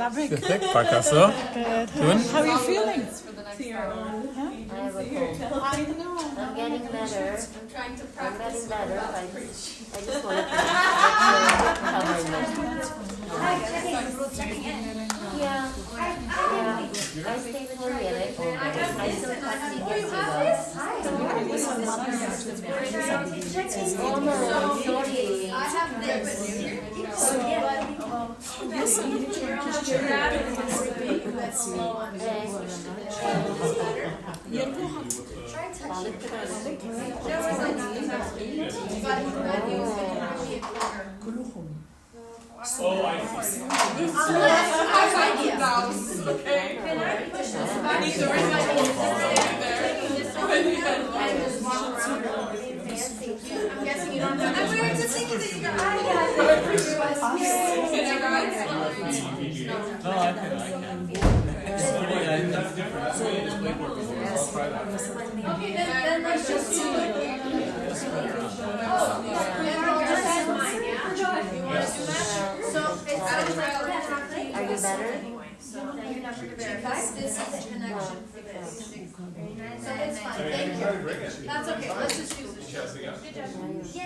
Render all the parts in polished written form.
Lovely. Perfect. Parkaso. Good. Good. How are you feeling? I'm getting better. I'm getting better. I just want to Yeah. I stayed for a minute. I still practicing Oh no, sorry. I have Oh, I see. Okay. I need to raise my I'm guessing you don't know. I'm weird to think that you got No, I can. It's pretty, that's different. It's way more before. I'll try that. Okay, then let's just do it. So it's out of Are you better? So this is the connection for this. So it's fine. Thank you. That's okay. Let's just use this. Good job. Yay!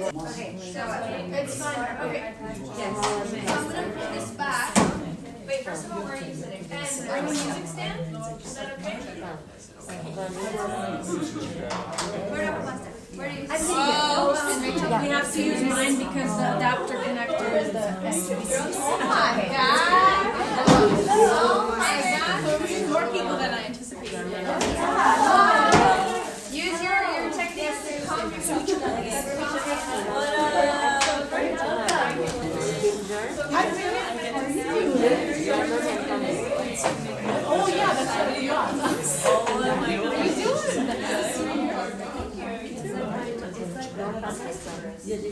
Okay, so it's fine. Okay. Yes. So I'm gonna put this back. Wait, first of all, where are you sitting? And are you music stand? Is that okay? Where do you sit? We have to use mine because the adapter connector is the SBC. Oh my god! Oh my god! More people than I anticipated. Use your techniques to calm yourself. Oh yeah, that's what you got.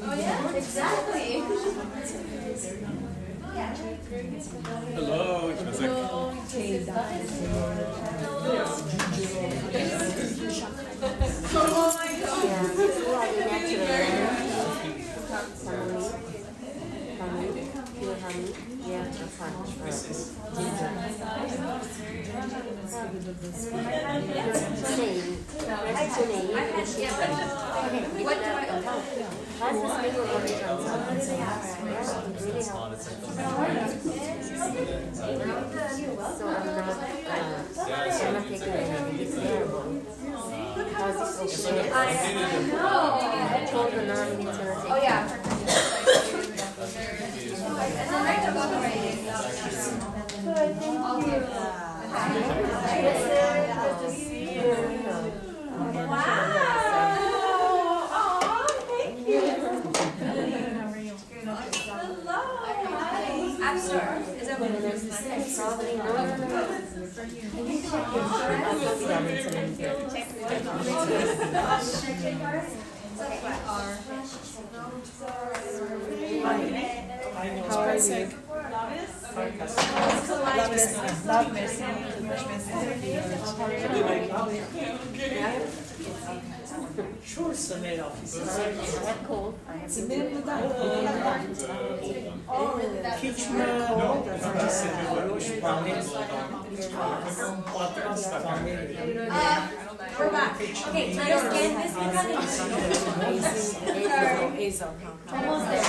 Oh yeah, exactly. Hello, Jessica. Oh my god. Yeah, that's fine. What do I So I'm not taking anything. It's terrible. How's this okay? I know. I told the nun he's gonna take Oh yeah. And then right to walk away. Wow. Oh, thank you. Hello. App Store. Is that what it is? Probably no. How are you? Sure, Sunday office. I have cold. We're back. Okay, can I scan this Almost there.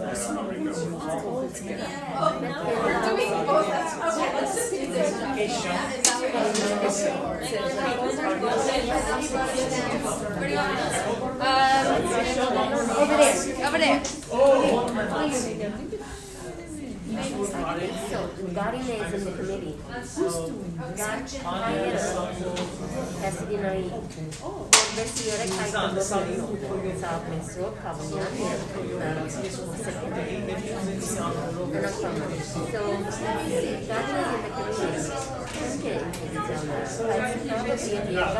Let's not remember. We're doing both. Okay, let's just do this. Where do you want Over there. Over there. So, Garine is in the committee. SDNI. Versione calcolo sa messo cavoliani. So, Garine is in the committee.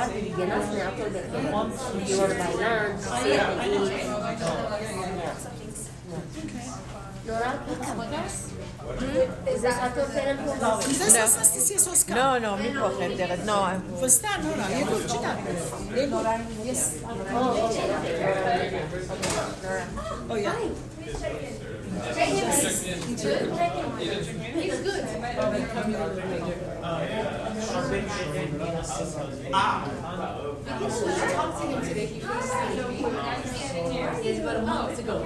Okay, you want to buy lunch, see if they eat. Yeah. Laura, is this orthopedic? No, mi può prendere. No, Yes. Oh, okay. Oh, yeah. He's good. It's about a month ago.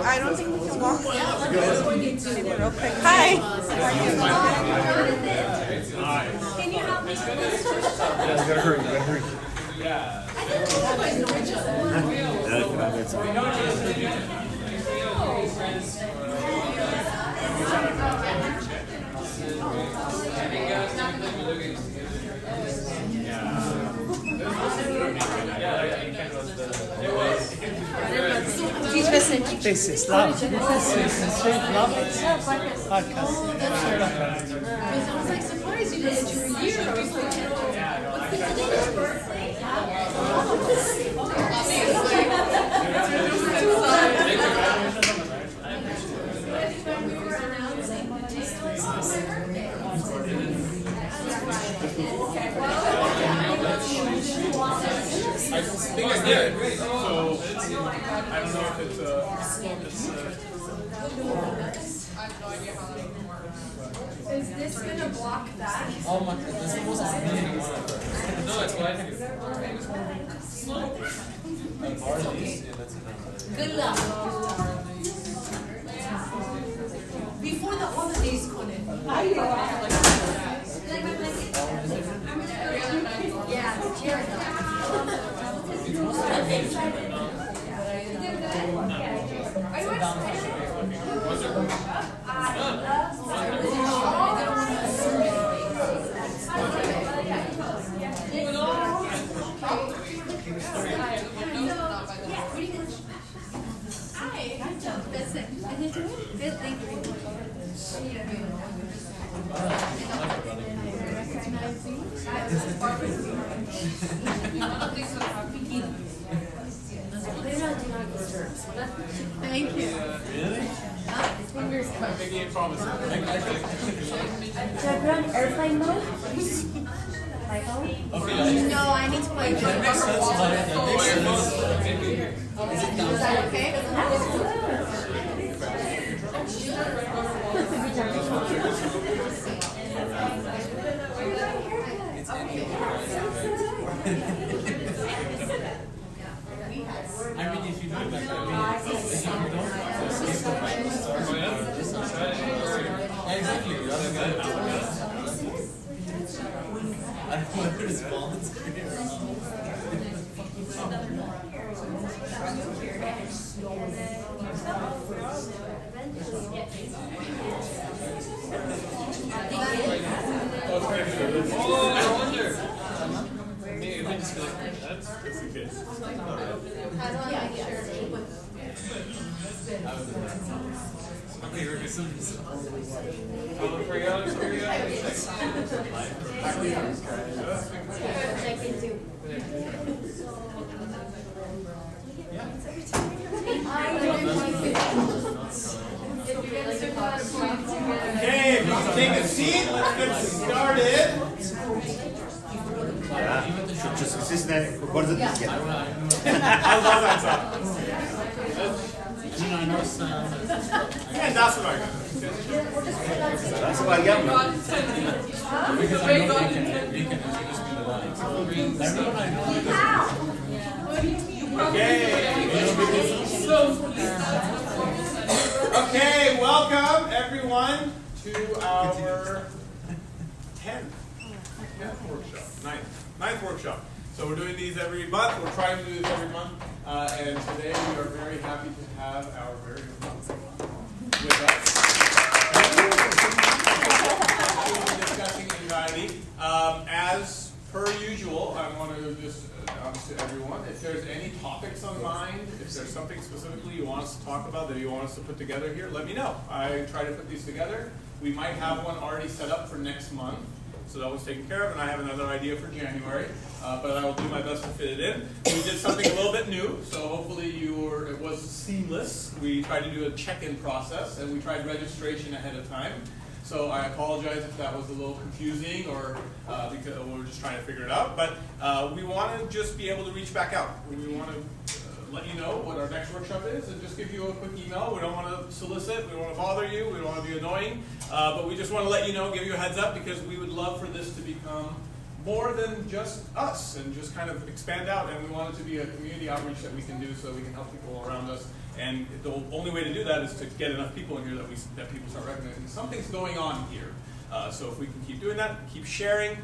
I don't think we can walk. Maybe real quick. Hi. Can you help me? Gotta hurry. This is love. This is straight love. Podcast. I was like surprised you did it for a year. I was I think I did. So I don't know if it's Is this gonna block that? oh my goodness. No, that's what I think. Good luck. Before the holidays, Conan. Yeah, the chair. Good, thank Thank you. Really? Fingers I'm making a promise. Should I put on airplane mode? My phone? No, I need to play. That makes sense. That makes sense. Is that okay? I mean, if you you doing back there? Exactly. I don't know if it's volunteer. Oh, I wonder. Maybe we just like that's good. How do I make sure? Okay, we're good. For your experience. Okay, if you can take a seat, let's get started. How's that sound? Yeah, that's what I got. That's why I got one. Because I know you can introduce me to that. So everyone I know. Okay, welcome everyone to our 10th workshop, ninth workshop. So we're doing these every month. We're trying to do this every month. And today we are very happy to have our very own with us. Discussing anxiety. As per usual, I want to just announce to everyone, if there's any topics on mind, if there's something specifically you want us to talk about that you want us to put together here, let me know. I try to put these together. We might have one already set up for next month. So that was taken care of, and I have another idea for January, but I will do my best to fit it in. We did something a little bit new, so hopefully it was seamless. We tried to do a check-in process, and we tried registration ahead of time. So I apologize if that was a little confusing, or because we were just trying to figure it out. But we want to just be able to reach back out. We want to let you know what our next workshop is and just give you a quick email. We don't want to solicit, we don't want to bother you, we don't want to be annoying, but we just want to let you know, give you a heads up, because we would love for this to become more than just us and just kind of expand out, and we want it to be a community outreach that we can do so we can help people around us. And the only way to do that is to get enough people in here that people start recognizing something's going on here. So if we can keep doing that, keep sharing,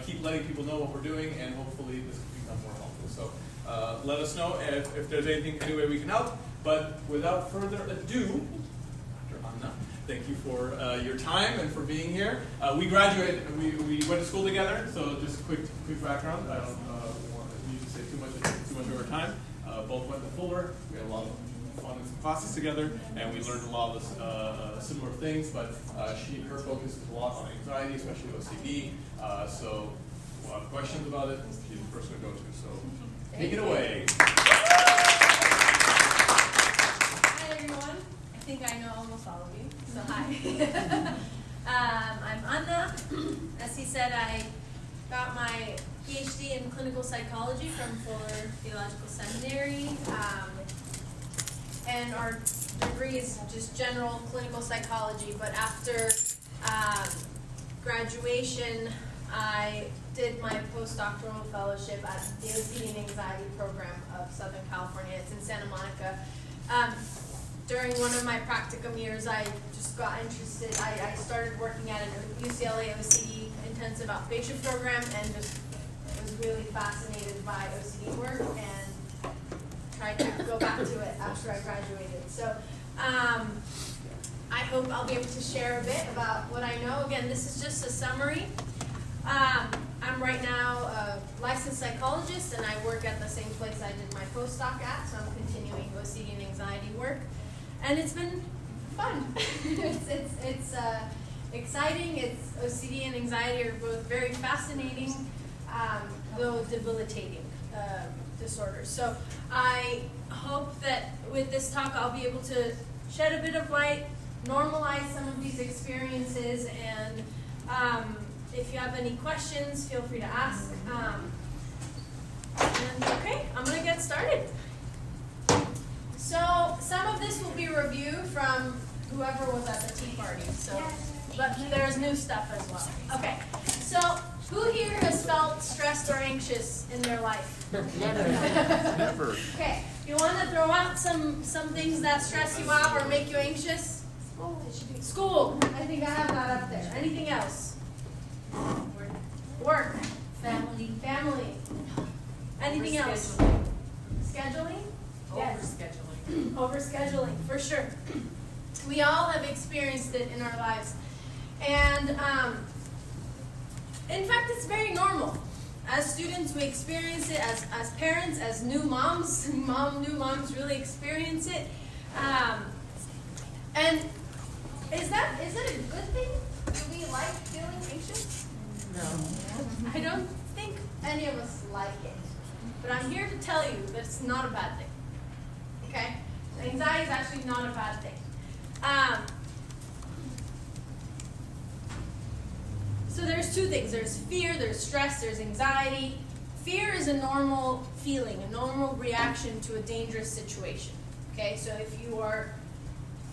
keep letting people know what we're doing, and hopefully this can become more helpful. So let us know if there's any way we can help. But without further ado, Dr. Anna, thank you for your time and for being here. We graduated, we went to school together, so just a quick background. I don't want you to say too much of our time. Both went to Fuller. We had a lot of fun in some classes together, and we learned a lot of similar things, but her focus is a lot on anxiety, especially OCD. So a lot of questions about it. She's the person to go to. So take it away. Hi everyone. I think I know almost all of you. So hi. I'm Anna. As he said, I got my PhD in clinical psychology from Fuller Theological Seminary. And our degree is just general clinical psychology. But after graduation, I did my postdoctoral fellowship at the OCD and Anxiety program of Southern California. It's in Santa Monica. During one of my practicum years, I just got interested. I started working at a UCLA OCD intensive outpatient program and just was really fascinated by OCD work and tried to go back to it after I graduated. So I hope I'll be able to share a bit about what I know. Again, this is just a summary. I'm right now a licensed psychologist, and I work at the same place I did my postdoc at, so I'm continuing OCD and anxiety work. And it's been fun. it's exciting. It's OCD and anxiety are both very fascinating, though debilitating disorders. So I hope that with this talk I'll be able to shed a bit of light, normalize some of these experiences, and if you have any questions, feel free to ask. And okay, I'm going to get started. So some of this will be review from whoever was at the tea party. So, but there's new stuff as well. Okay, so who here has felt stressed or anxious in their life? Never. Okay, You want to throw out some things that stress you out or make you anxious? School. I think I have that up there. Anything else? Work. Family. Family. Anything else? Scheduling? Yes. Overscheduling. Overscheduling, for sure. We all have experienced it in our lives. And in fact, it's very normal. As students, we experience it. As parents, as new moms, new moms really experience it. And is it a good thing? Do we like feeling anxious? No. I don't think any of us like it. But I'm here to tell you that it's not a bad thing. Okay? Anxiety is actually not a bad thing. So there's two things. There's fear, there's stress, there's anxiety. Fear is a normal feeling, a normal reaction to a dangerous situation. Okay? So if you are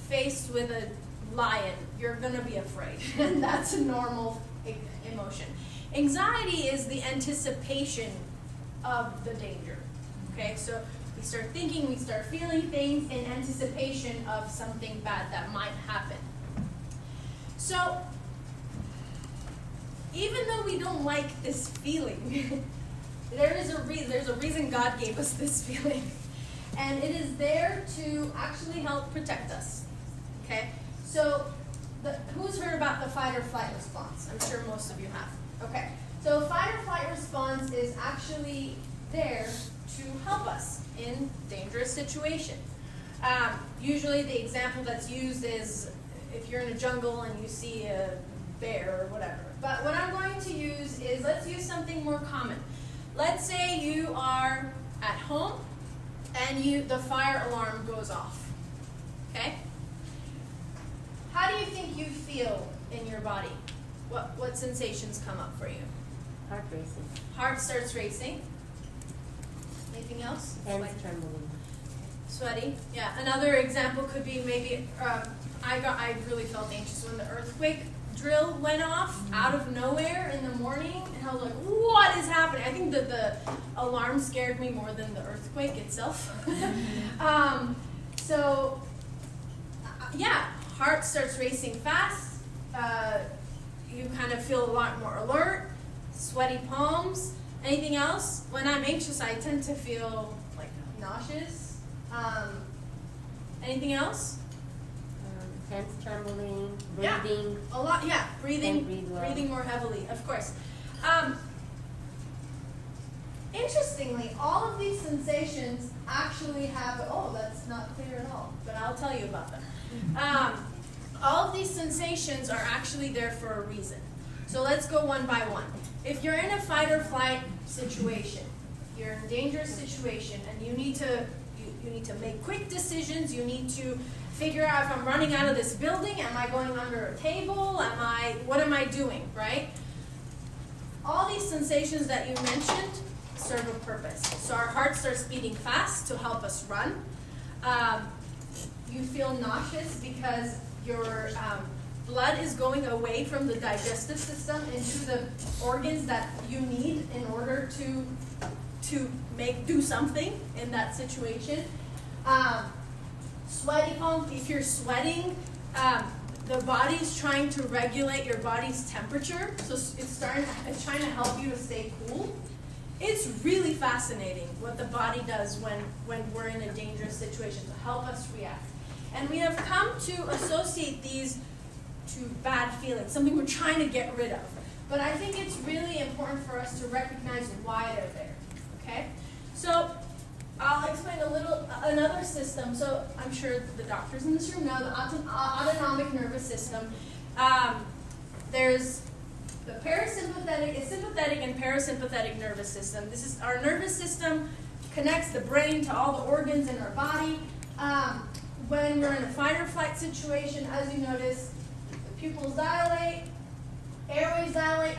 faced with a lion, you're going to be afraid. And that's a normal emotion. Anxiety is the anticipation of the danger. Okay? So we start thinking, we start feeling things in anticipation of something bad that might happen. So even though we don't like this feeling, there's a reason God gave us this feeling. And it is there to actually help protect us. Okay? So who's heard about the fight or flight response? I'm sure most of you have. Okay. So fight or flight response is actually there to help us in dangerous situations. Usually the example that's used is if you're in a jungle and you see a bear or whatever. But what I'm going to use is, let's use something more common. Let's say you are at home and the fire alarm goes off. Okay? How do you think you feel in your body? What sensations come up for you? Heart racing. Heart starts racing. Anything else? Hands trembling. Sweaty. Yeah. Another example could be maybe I really felt anxious when the earthquake drill went off out of nowhere in the morning, and I was like, "What is happening?" I think that the alarm scared me more than the earthquake itself. Yeah, heart starts racing fast. You kind of feel a lot more alert. Sweaty palms. Anything else? When I'm anxious, I tend to feel like nauseous. Anything else? Hands trembling, Yeah, breathing. a lot. Yeah, breathing. Breathe well. Breathing more heavily, of course. Interestingly, all of these sensations actually have. Oh, that's not clear at all. But I'll tell you about them. All of these sensations are actually there for a reason. So let's go one by one. If you're in a fight or flight situation, you're in a dangerous situation, and you need to make quick decisions. You need to figure out if I'm running out of this building. Am I going under a table? What am I doing? Right? All these sensations that you mentioned serve a purpose. So our heart starts beating fast to help us run. You feel nauseous because your blood is going away from the digestive system into the organs that you need in order to do something in that situation. Sweaty palms. If you're sweating, the body's trying to regulate your body's temperature, so it's trying to help you to stay cool. It's really fascinating what the body does when we're in a dangerous situation to help us react. And we have come to associate these to bad feelings, something we're trying to get rid of. But I think it's really important for us to recognize why they're there. Okay? So I'll explain another system. So I'm sure the doctors in this room know the autonomic nervous system. There's the sympathetic and parasympathetic nervous system. This is our nervous system, connects the brain to all the organs in our body. When we're in a fight or flight situation, as you notice, the pupils dilate, airways dilate,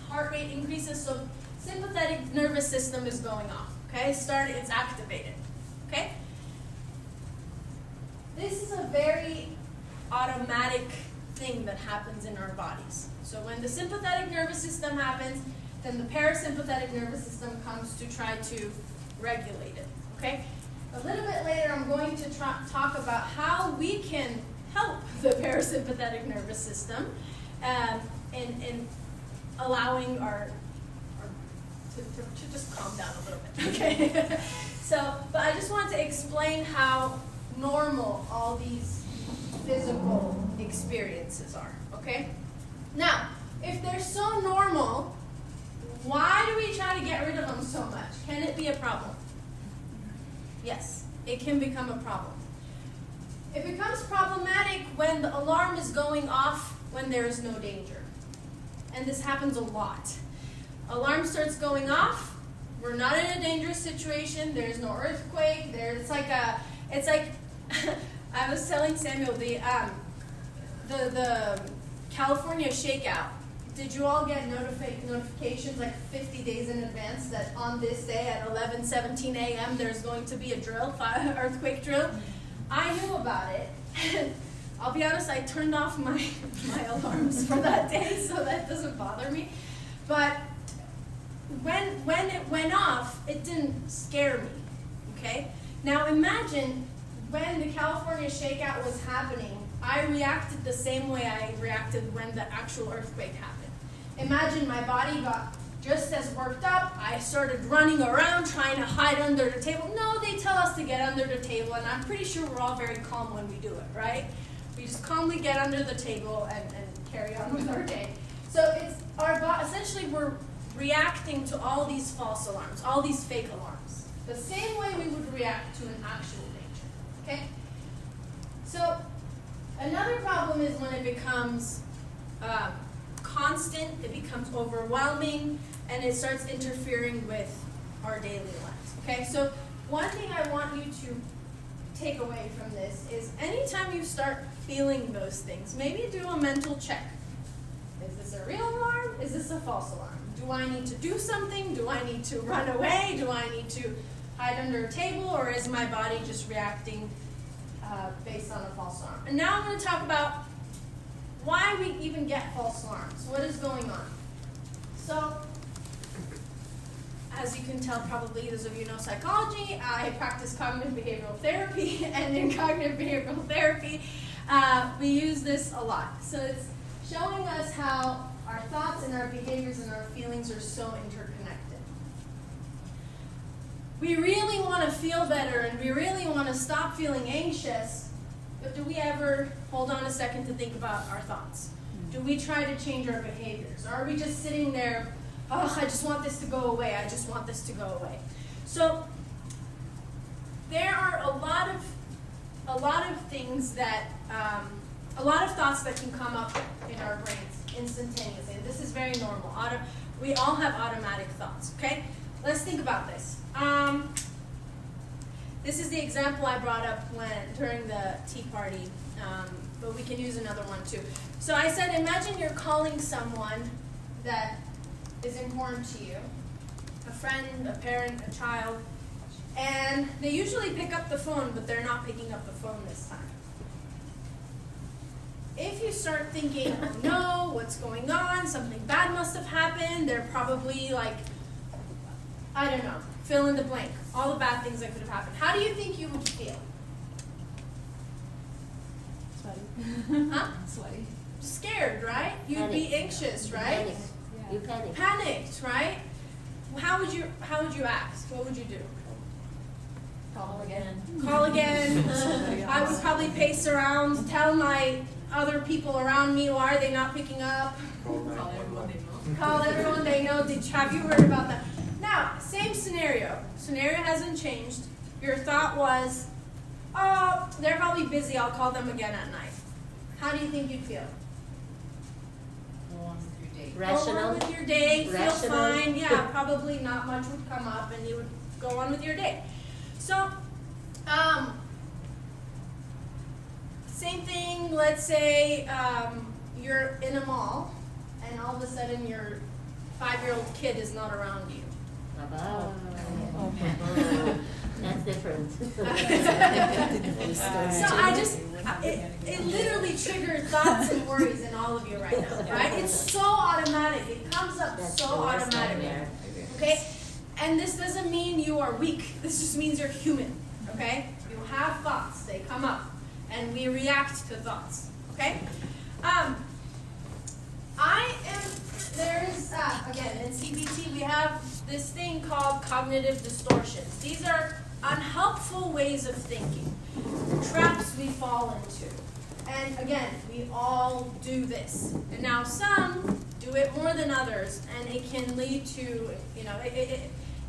heart rate increases, so sympathetic nervous system is going off. Okay, it's activated. Okay? This is a very automatic thing that happens in our bodies. So when the sympathetic nervous system happens, then the parasympathetic nervous system comes to try to regulate it. Okay? a little bit later, I'm going to talk about how we can help the parasympathetic nervous system in allowing our to just calm down a little bit, okay? But I just want to explain how normal all these physical experiences are, okay? Now, if they're so normal, why do we try to get rid of them so much? Can it be a problem? Yes, it can become a problem. It becomes problematic when the alarm is going off when there is no danger. And this happens a lot. Alarm starts going off, we're not in a dangerous situation, there's no earthquake, it's like I was telling Samuel, the California shakeout. Did you all get notifications like 50 days in advance that on this day at 11:17 a.m. there's going to be a drill, earthquake drill? I knew about it. I'll be honest, I turned off my alarms for that day, so that doesn't bother me. But when it went off, it didn't scare me, okay? Now imagine when the California shakeout was happening, I reacted the same way I reacted when the actual earthquake happened. Imagine my body got just as worked up. I started running around trying to hide under the table. No, they tell us to get under the table, and I'm pretty sure we're all very calm when we do it, right? We just calmly get under the table and carry on with our day. So it's essentially we're reacting to all these false alarms, all these fake alarms, the same way we would react to an actual danger, okay? So another problem is when it becomes constant, it becomes overwhelming, and it starts interfering with our daily lives, okay? So one thing I want you to take away from this is anytime you start feeling those things, maybe do a mental check. Is this a real alarm? Is this a false alarm? Do I need to do something? Do I need to run away? Do I need to hide under a table? Or is my body just reacting based on a false alarm? And now I'm going to talk about why we even get false alarms. What is going on? So, as you can tell, probably those of you know psychology, I practice cognitive behavioral therapy, and in cognitive behavioral therapy, we use this a lot. So it's showing us how our thoughts and our behaviors and our feelings are so interconnected. We really want to feel better, and we really want to stop feeling anxious, but do we ever hold on a second to think about our thoughts? Do we try to change our behaviors? Or are we just sitting there, oh, I just want this to go away, I just want this to go away? So there are a lot of things that, a lot of thoughts that can come up in our brains instantaneously. This is very normal. We all have automatic thoughts, okay? Let's think about this. This is the example I brought up during the tea party, but we can use another one too. So I said, imagine you're calling someone that is important to you, a friend, a parent, a child, and they usually pick up the phone, but they're not picking up the phone this time. If you start thinking, oh no, what's going on? Something bad must have happened. They're probably like, I don't know, fill in the blank. All the bad things that could have happened. How do you think you would feel? Sweaty. Huh? Sweaty. Scared, right? You'd be anxious, right? Panic. You panic. Panicked, right? How would you act? What would you do? Call again. Call again. I would probably pace around, tell my other people around me, why are they not picking up? Call everyone they know. Call everyone they know. Have you heard about that? Now, same scenario. Scenario hasn't changed. Your thought was, oh, they're probably busy. I'll call them again at night. How do you think you'd feel? Go on with your day. Go on Rational. with your day, feel Rational. fine. Yeah, probably not much would come up and you would go on with your day. So, same thing, let's say you're in a mall and all of a sudden your 5-year-old kid is not around you. Wow. Oh, That's different. So it literally triggered thoughts and worries in all of you right now, right? It's so automatic. It comes up That's so the worst automatically. nightmare. Okay? And this doesn't mean you are weak. This just means you're human. okay? You have thoughts, they come up, and we react to thoughts, okay? Again, in CBT we have this thing called cognitive distortions. These are unhelpful ways of thinking, traps we fall into. And again, we all do this. And now some do it more than others, and it can lead to,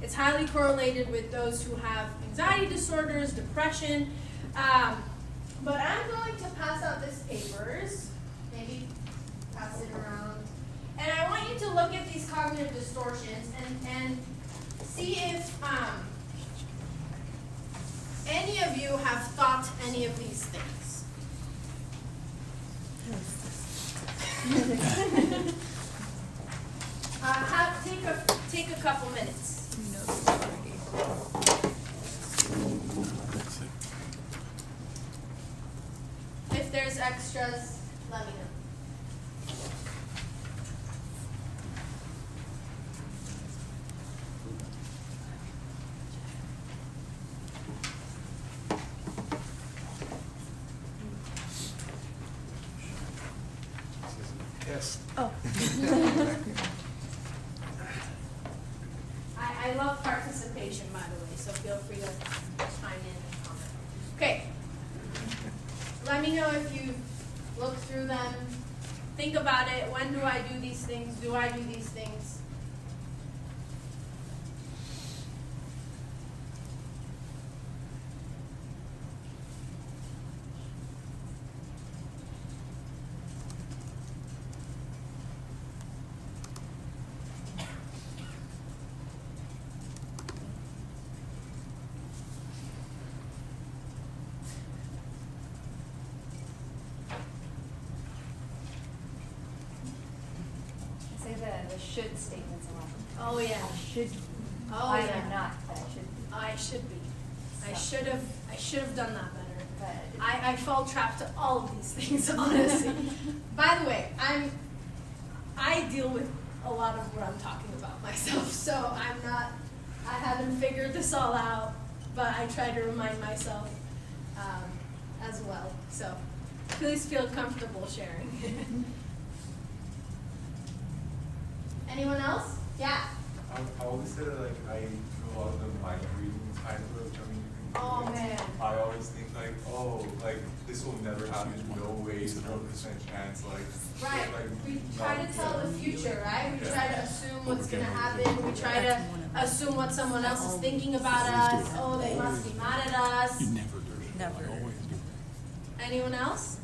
it's highly correlated with those who have anxiety disorders, depression. But I'm going to pass out these papers, maybe pass it around. And I want you to look at these cognitive distortions and see if any of you have thought any of these things. Take a couple minutes. If there's extras, let me know. Yes. Oh. I love participation, by the way, so feel free to chime in and comment. Okay. Let me know if you look through them. Think about it. When do I do these things? Do I do these things? Say the should statements a lot. Oh yeah. Should. Oh I yeah. am not, but I should. I should be. I So. should have done that better. But I fall trap to all of these things, honestly. By the way, I deal with a lot of what I'm talking about myself, so I haven't figured this all out, but I try to remind myself as well. So please feel comfortable sharing. Anyone else? Yeah. I always say that I do a lot of the mind reading kind of approach. I mean, you can do Oh it. man. I always think this will never happen. No way, 0% chance. Right. We try to tell the future, right? We Yeah. try to assume what's going to happen. We try to assume what someone else is thinking about us. Oh, they must be mad at us. Never do it. Never. Always do it. Anyone else?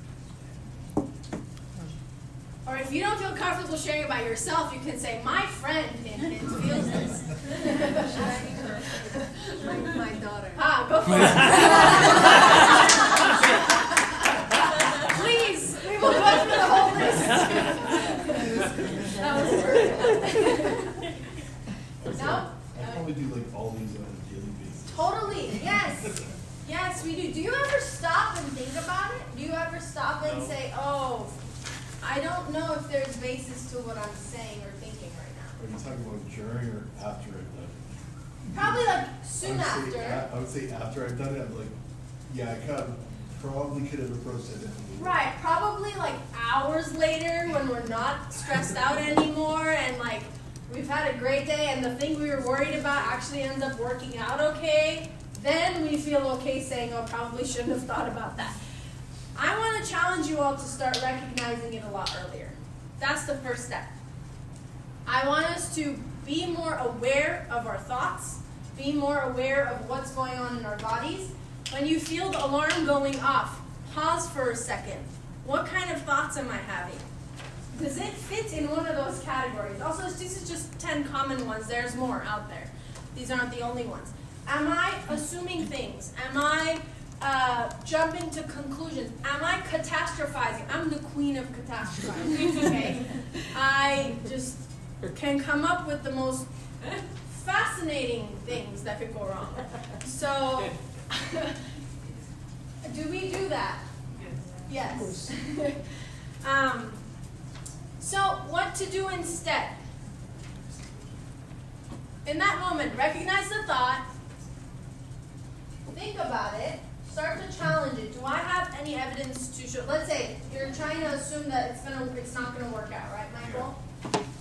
Or if you don't feel comfortable sharing about yourself, you can say, my friend feels this. my daughter. Ah, go for it. Please, we will go through the whole list. That was perfect. No? I probably do all these on a daily basis. Totally, yes. Yes, we do. Do you ever stop and think about it? Do you ever stop and say, oh, I don't know if there's basis to what I'm saying or thinking right now? Are you talking about during or after I've done it? Probably soon after. I would say after I've done it, I'm yeah, I probably could have approached it differently. Right, probably hours later when we're not stressed out anymore and we've had a great day and the thing we were worried about actually ends up working out okay, then we feel okay saying, oh, probably shouldn't have thought about that. I want to challenge you all to start recognizing it a lot earlier. That's the first step. I want us to be more aware of our thoughts, be more aware of what's going on in our bodies. When you feel the alarm going off, pause for a second. What kind of thoughts am I having? Does it fit in one of those categories? Also, this is just 10 common ones. There's more out there. These aren't the only ones. Am I assuming things? Am I jumping to conclusions? Am I catastrophizing? I'm the queen of catastrophizing, okay? I just can come up with the most fascinating things that could go wrong. So, do we do that? Yes. So, what to do instead? In that moment, recognize the thought. think about it, start to challenge it. Do I have any evidence to show? Let's say you're trying to assume that it's not gonna work out, right, Michael?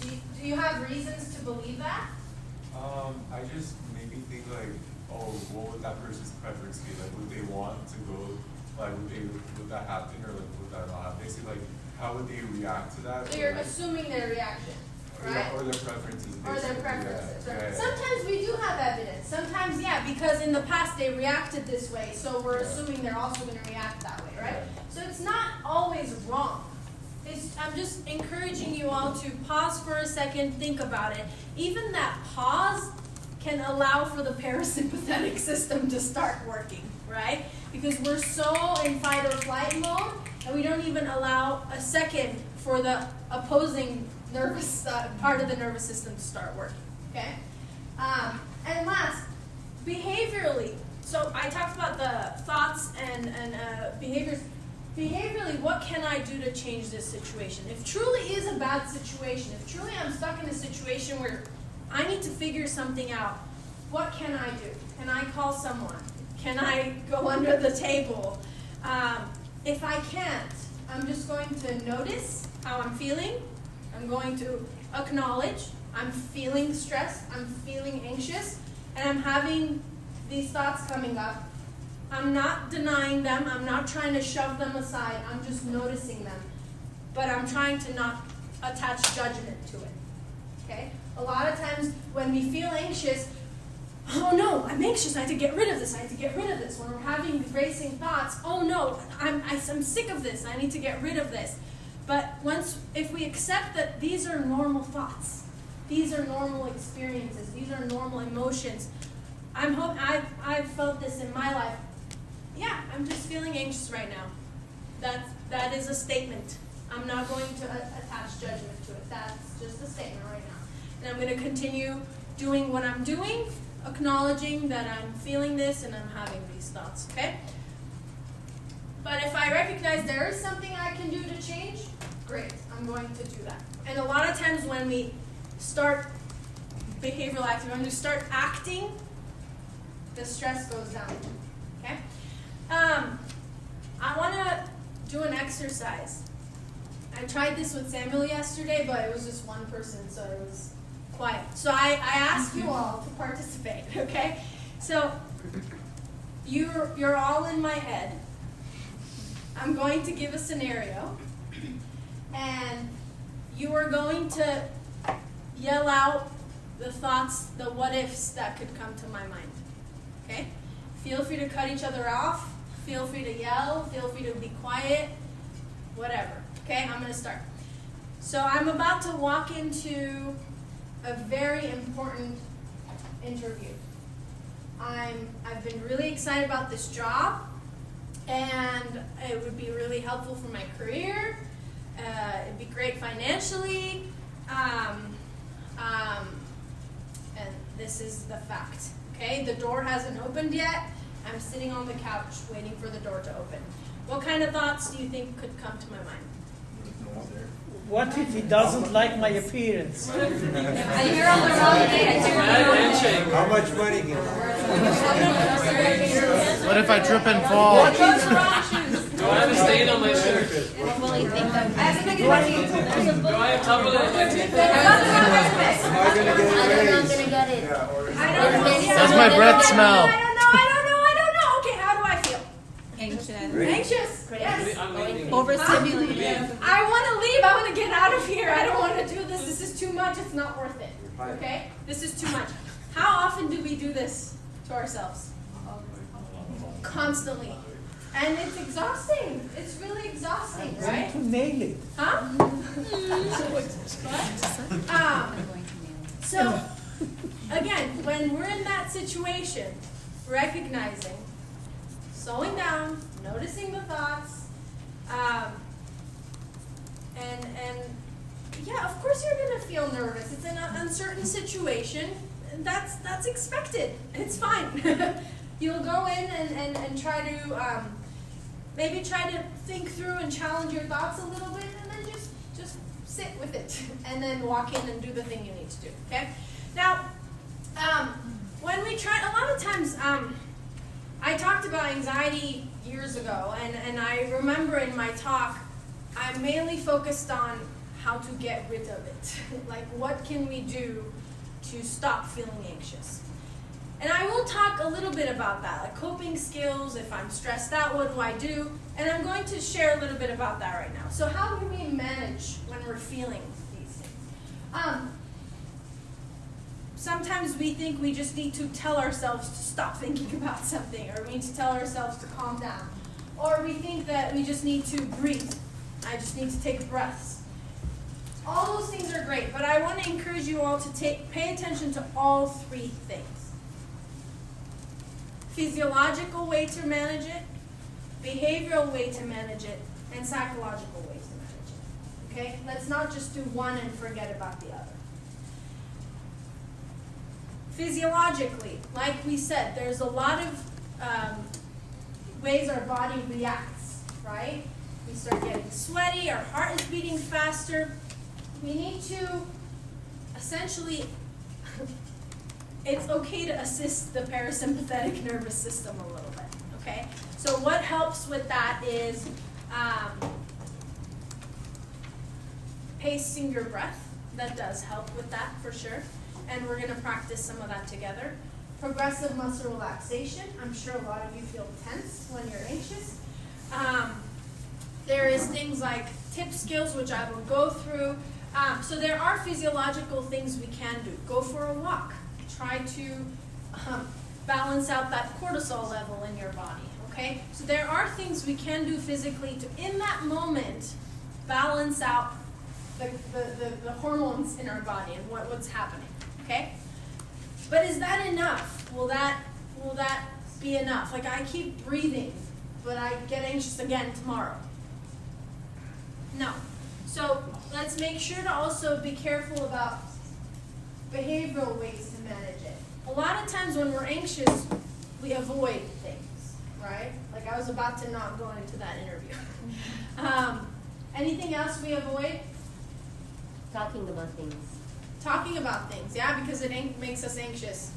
Do you have reasons to believe that? I just maybe think like, oh, what would that person's preference be? Like, would they want to go? Like, would that happen or like would that not happen? Basically, like, how would they react to that? So you're assuming their reaction, right? Or their preferences. Or their basically. preferences. Yeah. Right? Yeah, yeah. Sometimes we do have evidence. Sometimes, yeah, because in the past they reacted this way, so we're Yeah. assuming they're also going to react that way, right? Yeah. So it's not always wrong. I'm just encouraging you all to pause for a second, think about it. Even that pause can allow for the parasympathetic system to start working, right? Because we're so in fight or flight mode, and we don't even allow a second for the opposing nervous part of the nervous system to start working, okay? And last, behaviorally. So I talked about the thoughts and behaviors. Behaviorally, what can I do to change this situation? If truly is a bad situation, if truly I'm stuck in a situation where I need to figure something out, what can I do? Can I call someone? Can I go under the table? If I can't, I'm just going to notice how I'm feeling. I'm going to acknowledge I'm feeling stressed, I'm feeling anxious, and I'm having these thoughts coming up. I'm not denying them, I'm not trying to shove them aside, I'm just noticing them. But I'm trying to not attach judgment to it, okay? A lot of times when we feel anxious, oh no, I'm anxious, I have to get rid of this, I have to get rid of this. When we're having racing thoughts, oh no, I'm sick of this, I need to get rid of this. But if we accept that these are normal thoughts, these are normal experiences, these are normal emotions, I've felt this in my life. Yeah, I'm just feeling anxious right now. That is a statement. I'm not going to attach judgment to it. That's just a statement right now. And I'm going to continue doing what I'm doing, acknowledging that I'm feeling this and I'm having these thoughts, okay? But if I recognize there is something I can do to change, great, I'm going to do that. And a lot of times when we start behavioral acting, when we start acting, the stress goes down, okay? I want to do an exercise. I tried this with Samuel yesterday, but it was just one person, so it was quiet. So I asked you all to participate, okay? So you're all in my head. I'm going to give a scenario, and you are going to yell out the thoughts, the what ifs that could come to my mind, okay? Feel free to cut each other off. Feel free to yell. Feel free to be quiet. Whatever. Okay, I'm going to start. So I'm about to walk into a very important interview. I've been really excited about this job, and it would be really helpful for my career. It'd be great financially, and this is the fact. Okay, the door hasn't opened yet. I'm sitting on the couch waiting for the door to open. What kind of thoughts do you think could come to my mind? What if he doesn't like my appearance? And you're on the wrong day. How much money can What if I trip and fall? Those are wrong shoes. Do I have a stain on my shirt? What will he think of? I have to think about it. Do I have trouble in my teeth? Am I gonna get a I'm not raise? gonna get it. Yeah, or I don't know. Does my breath smell? I don't know. Okay, how do I feel? Anxious. Anxious. Yes. I'm leaving. Overstimulated. I want to leave. I want to get out of here. I don't want to do this. This is too much. It's not worth it. Okay? This is too much. How often do we do this to ourselves? Constantly. And it's exhausting. It's really exhausting, right? To nail it. Huh? So, again, when we're in that situation, recognizing, slowing down, noticing the thoughts, and yeah, of course you're going to feel nervous. It's an uncertain situation. That's expected. It's fine. You'll go in and try to maybe try to think through and challenge your thoughts a little bit, and then just sit with it, and then walk in and do the thing you need to do. Okay. Now, when we try, a lot of times I talked about anxiety years ago, and I remember in my talk, I mainly focused on how to get rid of it. Like, what can we do to stop feeling anxious? And I will talk a little bit about that, like coping skills. If I'm stressed out, what do I do? And I'm going to share a little bit about that right now. So how do we manage when we're feeling these things? Sometimes we think we just need to tell ourselves to stop thinking about something, or we need to tell ourselves to calm down. Or we think that we just need to breathe. I just need to take breaths. All those things are great, but I want to encourage you all to pay attention to all three things. Physiological way to manage it, behavioral way to manage it, and psychological way to manage it. Okay? Let's not just do one and forget about the other. Physiologically, like we said, there's a lot of ways our body reacts, right? We start getting sweaty, our heart is beating faster. We need to essentially, it's okay to assist the parasympathetic nervous system a little bit, okay? So what helps with that is pacing your breath. That does help with that for sure. And we're going to practice some of that together. Progressive muscle relaxation. I'm sure a lot of you feel tense when you're anxious. There is things like tip skills, which I will go through. So there are physiological things we can do. Go for a walk. Try to balance out that cortisol level in your body, okay? So there are things we can do physically to, in that moment, balance out the hormones in our body and what's happening, okay? But is that enough? Will that be enough? Like, I keep breathing, but I get anxious again tomorrow. No. So let's make sure to also be careful about behavioral ways to manage it. A lot of times when we're anxious, we avoid things, right? Like I was about to not go into that interview. Anything else we avoid? Talking about things. Talking about things, yeah, because it makes us anxious.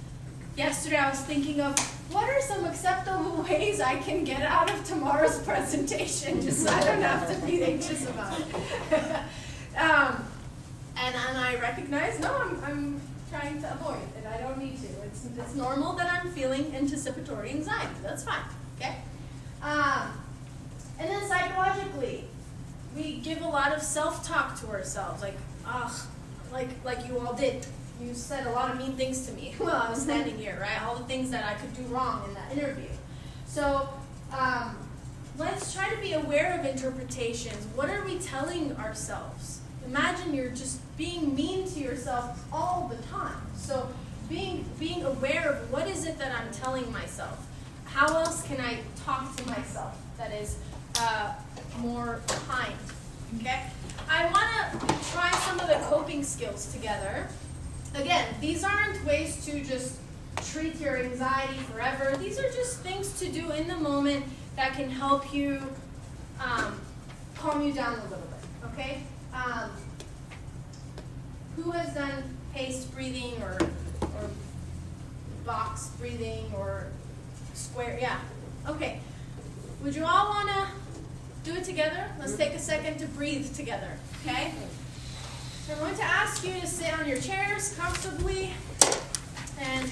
Yesterday I was thinking of, what are some acceptable ways I can get out of tomorrow's presentation just so I don't have to be anxious about it. And I recognize, no, I'm trying to avoid it. I don't need to. It's normal that I'm feeling anticipatory anxiety. That's fine, okay? And then psychologically, we give a lot of self-talk to ourselves, like, like you all did. You said a lot of mean things to me while I was standing here, right? All the things that I could do wrong in that interview. So let's try to be aware of interpretations. What are we telling ourselves? Imagine you're just being mean to yourself all the time. So being aware of what is it that I'm telling myself. How else can I talk to myself that is more kind? Okay? I want to try some of the coping skills together. Again, these aren't ways to just treat your anxiety forever. These are just things to do in the moment that can help you calm you down a little bit, okay? Who has done paced breathing or box breathing or square? Yeah, okay. Would you all want to do it together? Let's take a second to breathe together, okay? So I'm going to ask you to sit on your chairs comfortably and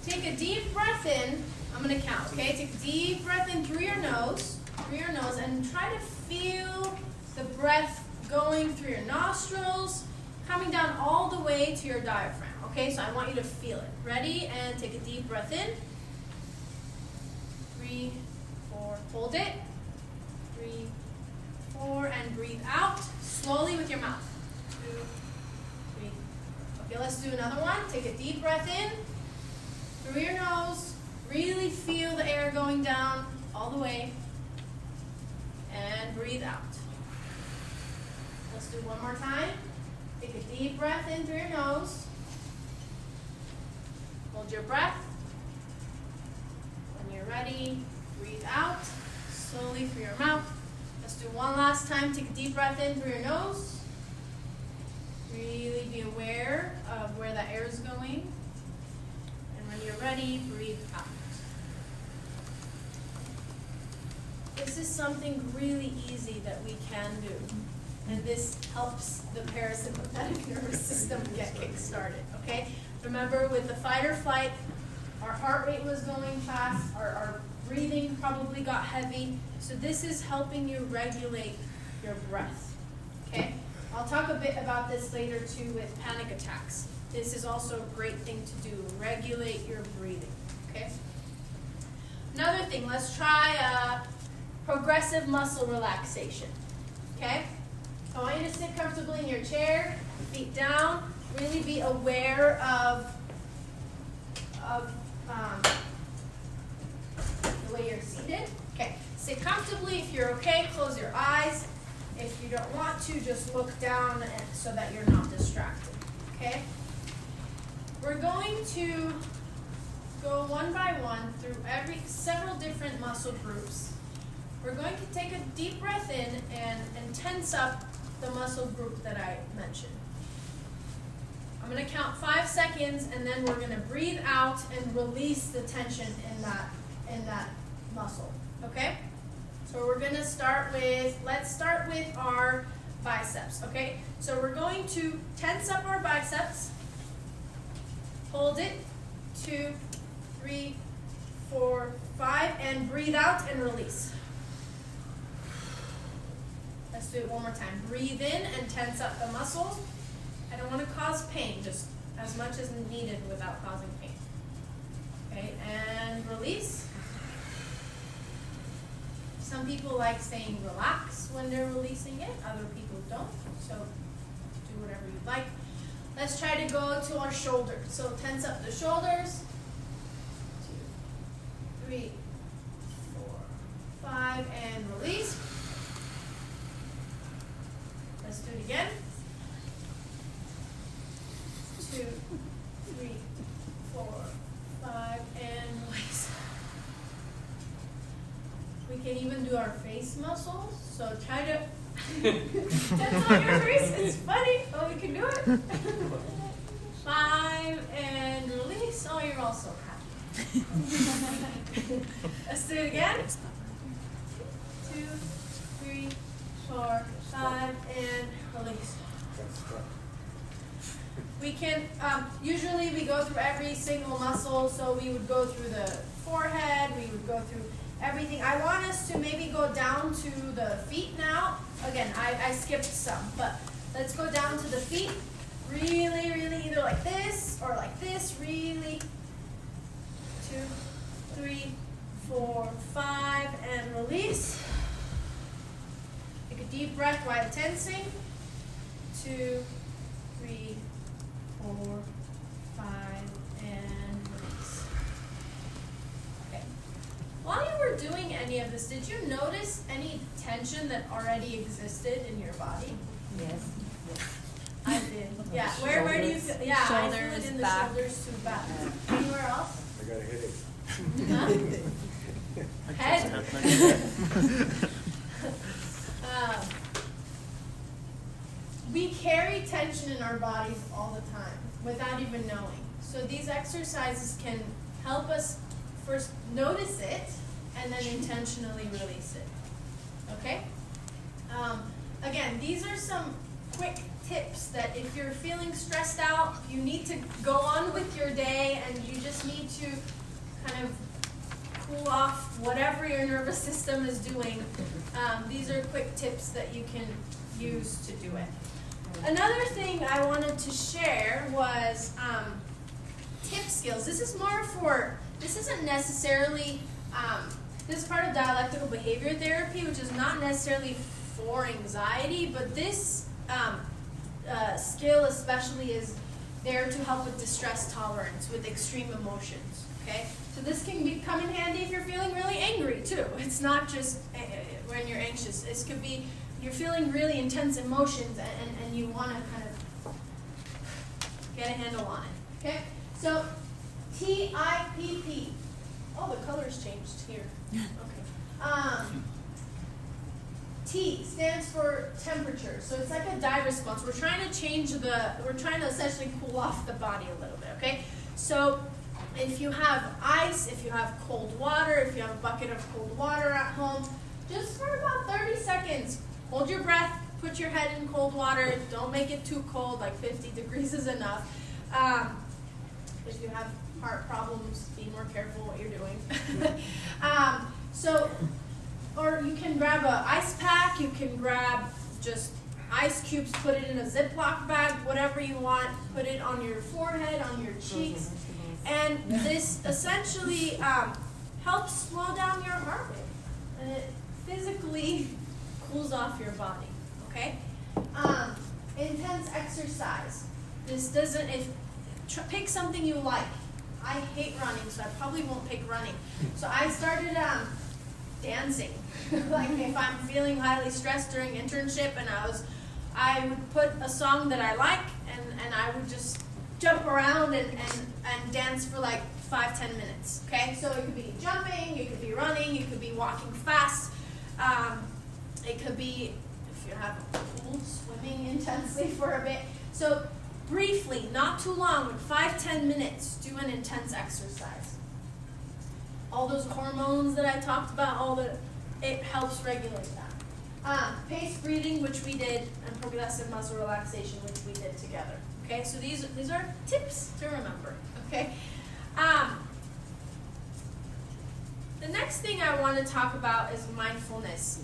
take a deep breath in. I'm going to count, okay? Take a deep breath in through your nose, and try to feel the breath going through your nostrils, coming down all the way to your diaphragm, okay? So I want you to feel it. Ready? And take a deep breath in. 3, 4, hold it. 3, 4, and breathe out slowly with your mouth. 2, 3. Okay, let's do another one. Take a deep breath in through your nose. Really feel the air going down all the way. And breathe out. Let's do one more time. Take a deep breath in through your nose. Hold your breath. When you're ready, breathe out slowly through your mouth. Let's do one last time. Take a deep breath in through your nose. Really be aware of where that air is going. And when you're ready, breathe out. this is something really easy that we can do. And this helps the parasympathetic nervous system get kick-started, okay? Remember, with the fight or flight, our heart rate was going fast, our breathing probably got heavy. So this is helping you regulate your breath, okay? I'll talk a bit about this later too with panic attacks. This is also a great thing to do, regulate your breathing, okay? Another thing, let's try progressive muscle relaxation, okay? I want you to sit comfortably in your chair, feet down, really be aware of the way you're seated. Okay, sit comfortably. If you're okay, close your eyes. If you don't want to, just look down so that you're not distracted, okay? We're going to go one by one through several different muscle groups. We're going to take a deep breath in and tense up the muscle group that I mentioned. I'm going to count 5 seconds, and then we're going to breathe out and release the tension in that muscle, okay? So we're going to let's start with our biceps, okay? So we're going to tense up our biceps, hold it, 2, 3, 4, 5, and breathe out and release. Let's do it one more time. Breathe in and tense up the muscles. I don't want to cause pain, just as much as needed without causing pain. Okay, and release. Some people like saying relax when they're releasing it. Other people don't. So do whatever you like. Let's try to go to our shoulders. So tense up the shoulders. 2, 3, 4, 5, and release. Let's do it again. 2, 3, 4, 5, and release. We can even do our face muscles. So try to tense on your face. It's funny, but we can do it. 5 and release. Oh, you're all so happy. Let's do it again. 2, 3, 4, 5, and release. We can, usually we go through every single muscle, so we would go through the forehead, we would go through everything. I want us to maybe go down to the feet now. Again, I skipped some, but let's go down to the feet. Really, really, either like this or like this, really. 2, 3, 4, 5, and release. Take a deep breath while tensing. 2, 3, 4, 5, and release. Okay. While you were doing any of this, did you notice any tension that already existed in your body? Yes. I did. Yeah. Where do you feel? Yeah, I feel it in the shoulders too bad. Anywhere else? I got a headache. Huh? Head. We carry tension in our bodies all the time without even knowing. So these exercises can help us first notice it and then intentionally release it. Okay? Again, these are some quick tips that if you're feeling stressed out, you need to go on with your day and you just need to kind of cool off whatever your nervous system is doing. These are quick tips that you can use to do it. Another thing I wanted to share was tip skills. This is more for, this isn't necessarily, this is part of dialectical behavior therapy, which is not necessarily for anxiety, but this skill especially is there to help with distress tolerance, with extreme emotions, okay? So this can come in handy if you're feeling really angry too. It's not just when you're anxious. This could be you're feeling really intense emotions and you want to kind of get a handle on it, okay? So TIPP. Oh, the color's changed here. Okay. T stands for temperature. So it's like a dye response. We're trying to essentially cool off the body a little bit, okay? So if you have ice, if you have cold water, if you have a bucket of cold water at home, just for about 30 seconds. Hold your breath, put your head in cold water. Don't make it too cold, like 50 degrees is enough. If you have heart problems, be more careful what you're doing. Or you can grab an ice pack, you can grab just ice cubes, put it in a Ziploc bag, whatever you want, put it on your forehead, on your cheeks. And this essentially helps slow down your heart rate. And it physically cools off your body, okay? Intense exercise. This doesn't, pick something you like. I hate running, so I probably won't pick running. So I started dancing. Like if I'm feeling highly stressed during internship and I would put a song that I like and I would just jump around and dance for like 5-10 minutes. Okay? So it could be jumping, it could be running, it could be walking fast. It could be, if you have a pool, swimming intensely for a bit. So briefly, not too long, 5-10 minutes, do an intense exercise. All those hormones that I talked about, it helps regulate that. Paced breathing, which we did, and progressive muscle relaxation, which we did together. Okay, so these are tips to remember. Okay. The next thing I want to talk about is mindfulness.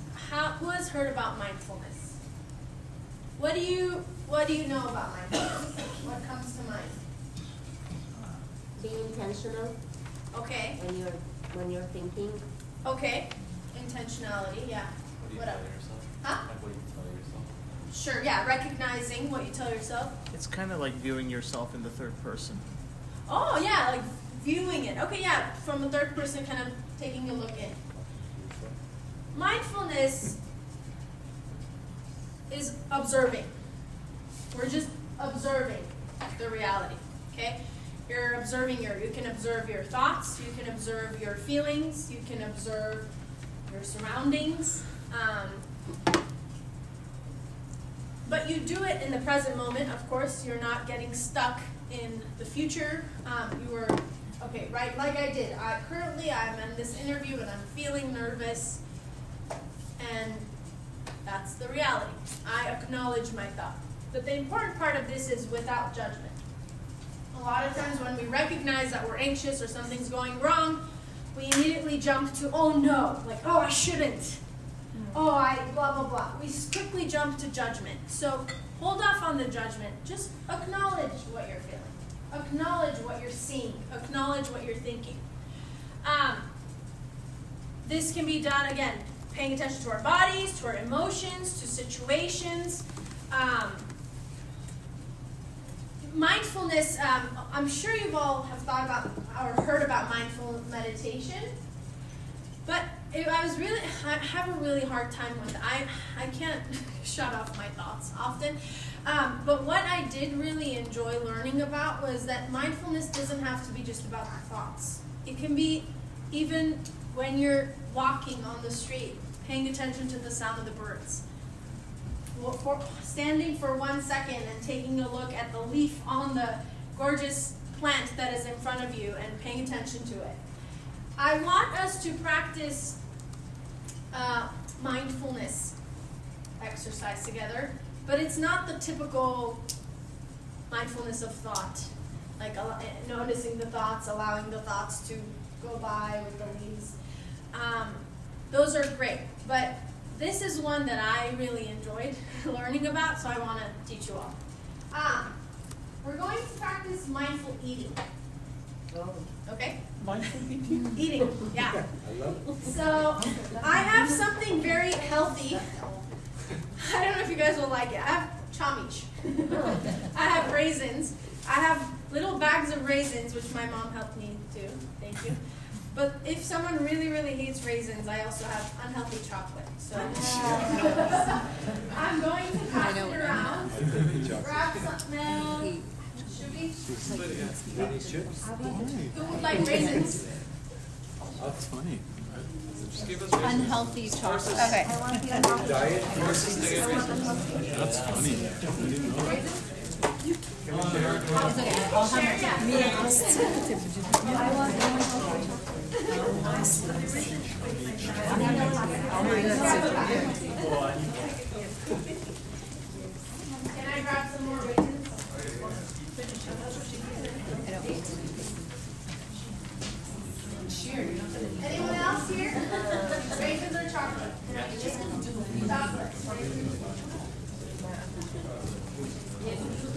Who has heard about mindfulness? What do you know about mindfulness? What comes to mind? Being intentional. Okay. When you're thinking. Okay. Intentionality, yeah. What do you tell yourself? Huh? Like what do you tell yourself? Sure, yeah. Recognizing what you tell yourself. It's kind of like viewing yourself in the third person. Oh, yeah, like viewing it. Okay, yeah, from a third person, kind of taking a look in. Mindfulness is observing. We're just observing the reality, okay? You're observing you can observe your thoughts, you can observe your feelings, you can observe your surroundings. But you do it in the present moment, of course. You're not getting stuck in the future. Okay, right, like I did. Currently, I'm in this interview and I'm feeling nervous. And that's the reality. I acknowledge my thought. But the important part of this is without judgment. A lot of times when we recognize that we're anxious or something's going wrong, we immediately jump to, oh no, like, oh, I shouldn't. Oh, I blah, blah, blah. We quickly jump to judgment. So hold off on the judgment. Just acknowledge what you're feeling. Acknowledge what you're seeing. Acknowledge what you're thinking. This can be done, again, paying attention to our bodies, to our emotions, to situations. Mindfulness, I'm sure you've all have thought about or heard about mindful meditation, but I have a really hard time with it. I can't shut off my thoughts often. But what I did really enjoy learning about was that mindfulness doesn't have to be just about the thoughts. It can be even when you're walking on the street, paying attention to the sound of the birds. Standing for 1 second and taking a look at the leaf on the gorgeous plant that is in front of you and paying attention to it. I want us to practice mindfulness exercise together, but it's not the typical mindfulness of thought, like noticing the thoughts, allowing the thoughts to go by with the leaves. Those are great, but this is one that I really enjoyed learning about, so I want to teach you all. We're going to practice mindful eating. Okay? Mindful eating? Eating, yeah. So I have something very healthy. I don't know if you guys will like it. I have chamich. I have raisins. I have little bags of raisins, which my mom helped me do. Thank you. But if someone really, really hates raisins, I also have unhealthy chocolate. So I'm going to pass it around. Grab some milk. Should we? Who would like raisins? That's funny. Just give us Unhealthy chocolate. Okay. That's funny. I didn't know that. Can I grab some more raisins? Anyone else here? Raisins or chocolate? Chocolate.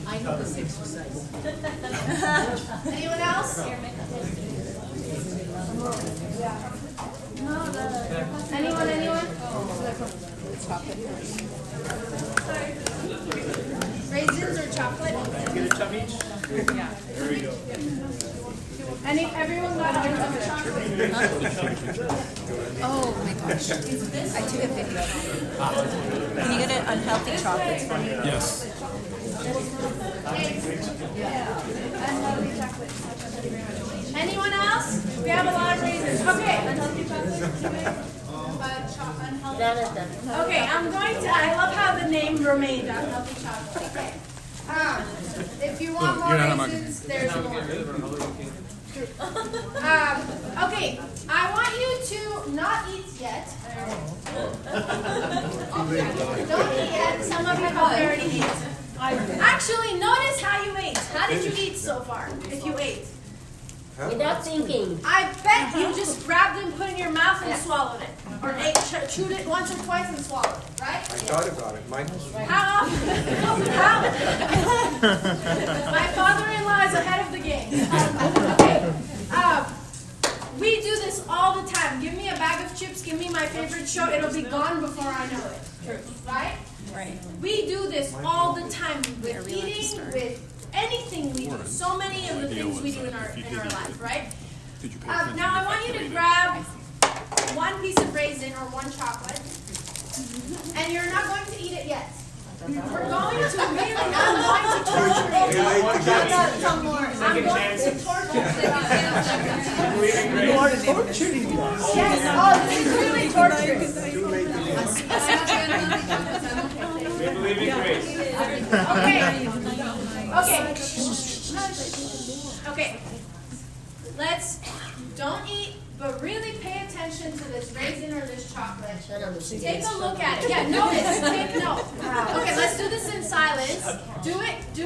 I know this exercise. Anyone else? Anyone? Raisins or chocolate? Get a chub each? Everyone got a chocolate? Oh my gosh. I took a video. Can you get an unhealthy chocolates for me? Yes. Unhealthy chocolate. Anyone else? We have a lot of raisins. Okay. Unhealthy chocolate. Okay, I'm going to, I love how the name remained unhealthy chocolate. Okay. If you want more raisins, there's more. Okay, I want you to not eat yet. Don't eat yet. Some of you probably already ate. Actually, notice how you ate. How did you eat so far, if you ate? Without thinking. I bet you just grabbed it and put it in your mouth and swallowed it. Or chewed it once or twice and swallowed it, right? I thought about it, Mike. How often? My father-in-law is ahead of the game. Okay. We do this all the time. Give me a bag of chips, give me my favorite show, it'll be gone before I know it. Right? Right. We do this all the time with eating, with anything we do. So many of the things we do in our life, right? Now I want you to grab one piece of raisin or one chocolate, and you're not going to eat it yet. We're going to really, I'm going to torture you. I'm going to torture you. You are torturing me. Yes, oh, this is really torturous. We believe in grace. Okay. Don't eat, but really pay attention to this raisin or this chocolate. Take a look at it. Yeah, notice, take note. Okay, let's do this in silence. Do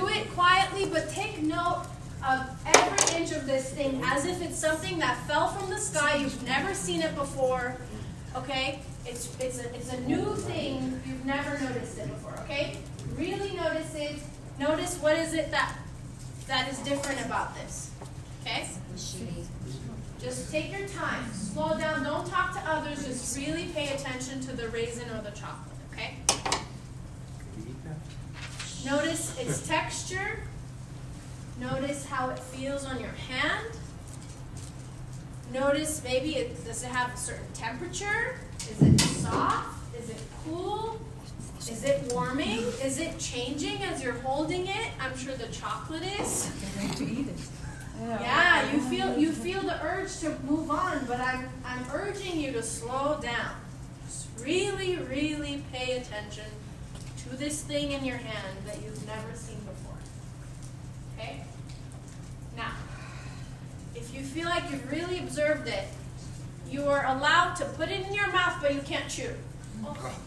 it quietly, but take note of every inch of this thing as if it's something that fell from the sky. You've never seen it before. Okay? It's a new thing. You've never noticed it before. Okay? Really notice it. Notice what is it that is different about this. Okay? Just take your time. Slow down. Don't talk to others. Just really pay attention to the raisin or the chocolate. Okay? Notice its texture. Notice how it feels on your hand. Notice maybe does it have a certain temperature? Is it soft? Is it cool? Is it warming? Is it changing as you're holding it? I'm sure the chocolate is. Yeah, you feel the urge to move on, but I'm urging you to slow down. Just really, really pay attention to this thing in your hand that you've never seen before. Okay? Now, if you feel like you've really observed it, you are allowed to put it in your mouth, but you can't chew.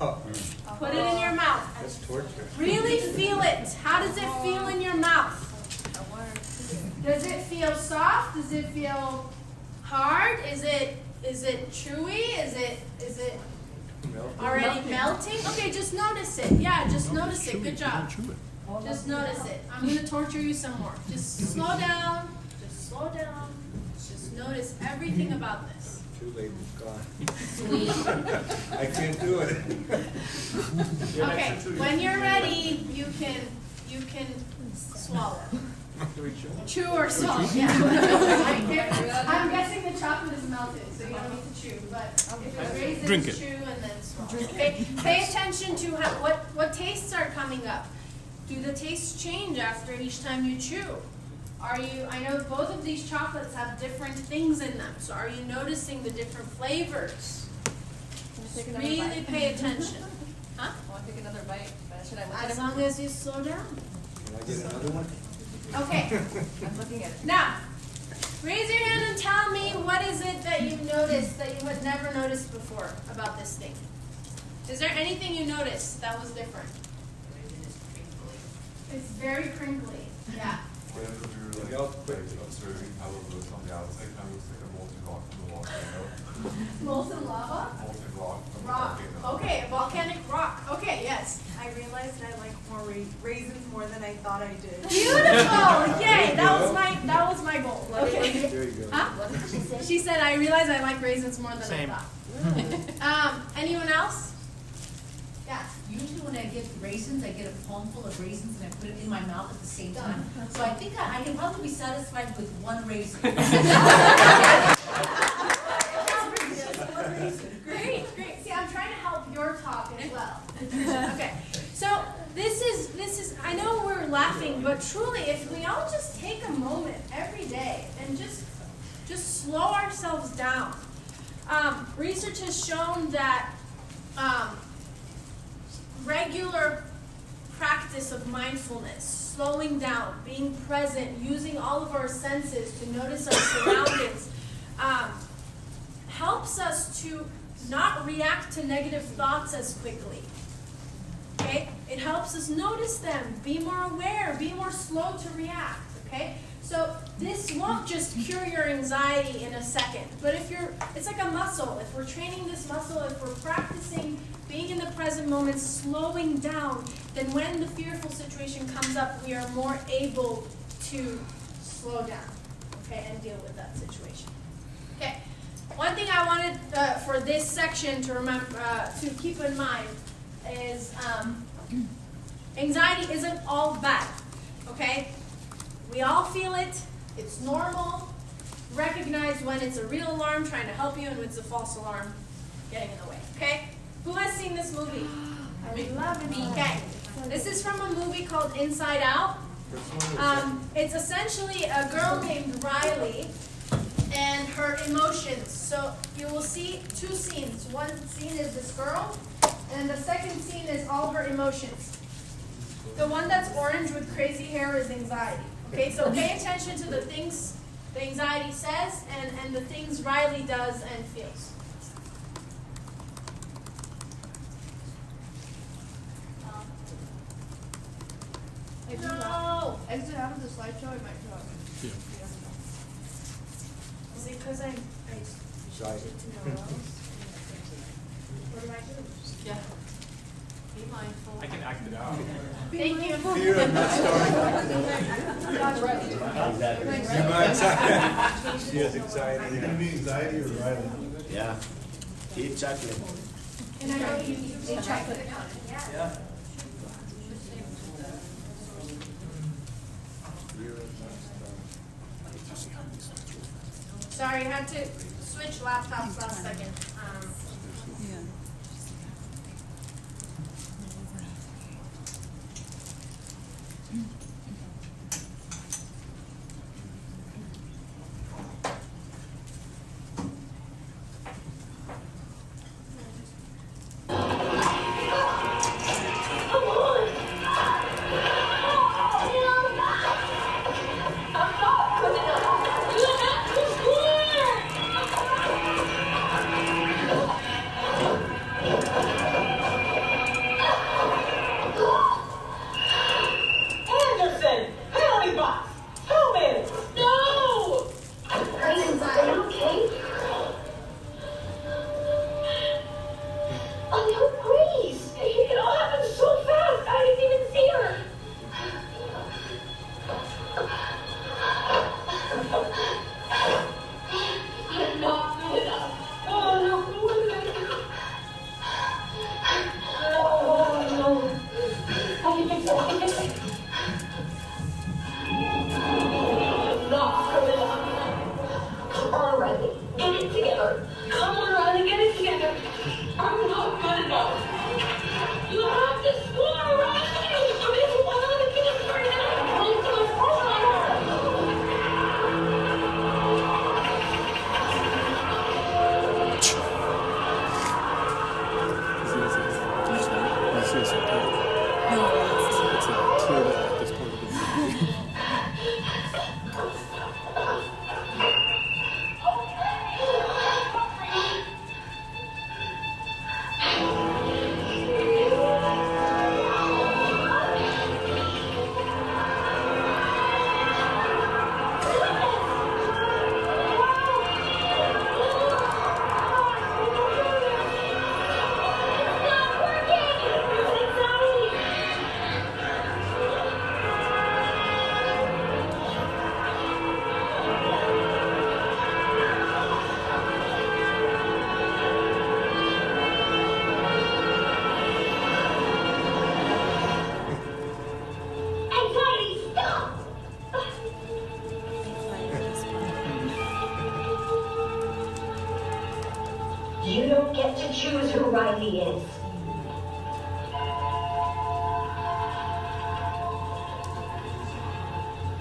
Put it in your mouth. That's torture. Really feel it. How does it feel in your mouth? Does it feel soft? Does it feel hard? Is it chewy? Is it already melting? Okay, just notice it. Yeah, just notice it. Good job. Just notice it. I'm going to torture you some more. Just slow down. Just slow down. Just notice everything about this. Too late, it's gone. I can't do it. Okay, when you're ready, you can swallow. Chew or swallow. Yeah. I'm guessing the chocolate is melted, so you don't need to chew. But if it's raisins, chew and then swallow. Okay. Pay attention to what tastes are coming up. Do the tastes change after each time you chew? I know both of these chocolates have different things in them, so are you noticing the different flavors? Really pay attention. Huh? I want to take another bite. Should I look at As long as you slow down. Can I get another one? Okay. I'm looking at it. Now, raise your hand and tell me what is it that you noticed that you had never noticed before about this thing. Is there anything you noticed that was different? It's very crinkly. Yeah. Whenever we were like observing how it looks on the outside, kind of looks like a molten rock from the volcano. Molten lava? Molten rock from the Rock. volcano. Okay, volcanic rock. Okay, yes. I realized I like more raisins more than I thought I did. Beautiful! Yay! That was my goal. Okay. There you go. Huh? What did she say? She said I realized I like raisins more than Same. I thought. Anyone else? Yeah. Usually when I get raisins, I get a palm full of raisins and I put it in my mouth at the same time. So I think I can probably be satisfied with one raisin. Great. See, I'm trying to help your talk as well. Okay. So this is I know we're laughing, but truly if we all just take a moment every day and just slow ourselves down. Research has shown that regular practice of mindfulness, slowing down, being present, using all of our senses to notice our surroundings, helps us to not react to negative thoughts as quickly. Okay? It helps us notice them, be more aware, be more slow to react. Okay? So this won't just cure your anxiety in a second, but it's like a muscle. If we're training this muscle, if we're practicing being in the present moment, slowing down, then when the fearful situation comes up, we are more able to slow down, okay, and deal with that situation. Okay. One thing I wanted for this section to remember, to keep in mind is anxiety isn't all bad, okay? We all feel it. It's normal. Recognize when it's a real alarm trying to help you and when it's a false alarm getting in the way, okay? Who has seen this movie? I love it. Okay. This is from a movie called Inside Out. It's essentially a girl named Riley and her emotions. So you will see two scenes. One scene is this girl, and the second scene is all her emotions. The one that's orange with crazy hair is anxiety. Okay, so pay attention to the things the anxiety says and the things Riley does and feels. No! Exit out of the slideshow, I might talk. Is it because I Sorry. What do I do? Yeah. Be mindful. I can act it out. Thank you. Fear of not starting. Exactly. She has anxiety. Are you gonna be anxiety or Riley? Yeah. Keep chuckling. And I know you chocolate. Yeah. Sorry, I had to switch laptops last second.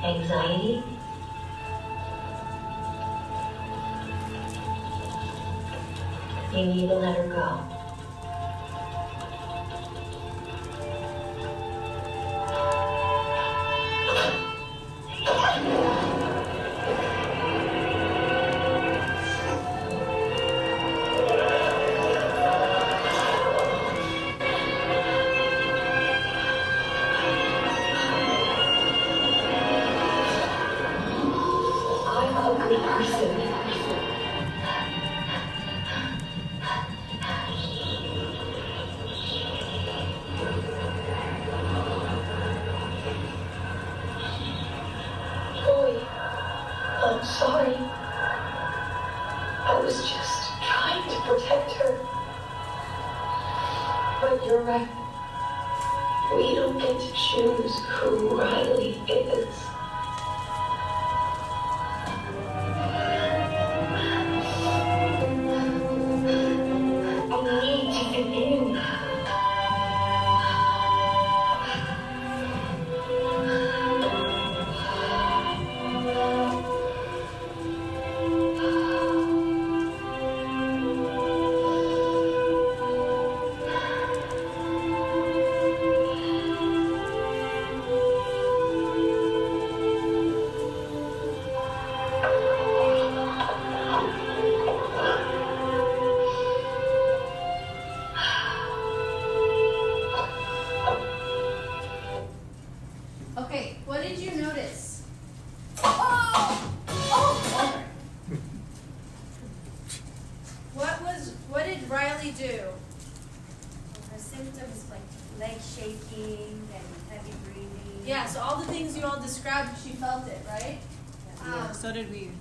Anxiety? You need to let her go. I'm a good person. Chloe, I'm sorry. I was just trying to protect her. But you're right. We don't get to choose who Riley is. I need to fit in. Okay, what did you notice? Oh! Oh! What did Riley do? Her symptoms like leg shaking and heavy breathing. Yeah, so all the things you all described, she felt it, right? So did we.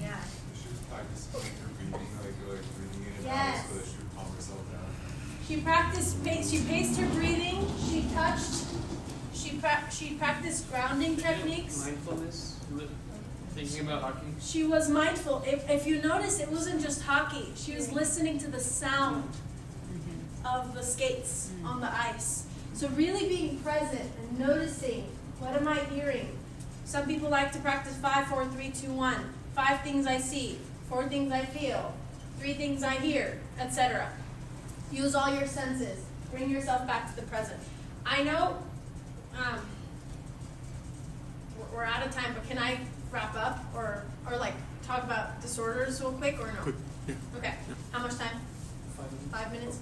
Yeah. She was practicing her breathing, like breathing in and Yes. out so that she would calm herself down. She paced her breathing, she touched, she practiced grounding techniques. Mindfulness, thinking about hockey. She was mindful. If you notice, it wasn't just hockey. She was listening to the sound of the skates on the ice. So really being present and noticing, what am I hearing? Some people like to practice 5, 4, 3, 2, 1. 5 things I see, 4 things I feel, 3 things I hear, etc. Use all your senses. Bring yourself back to the present. I know we're out of time, but can I wrap up or like talk about disorders real quick or no? Yeah. Okay. How much time? 5 minutes?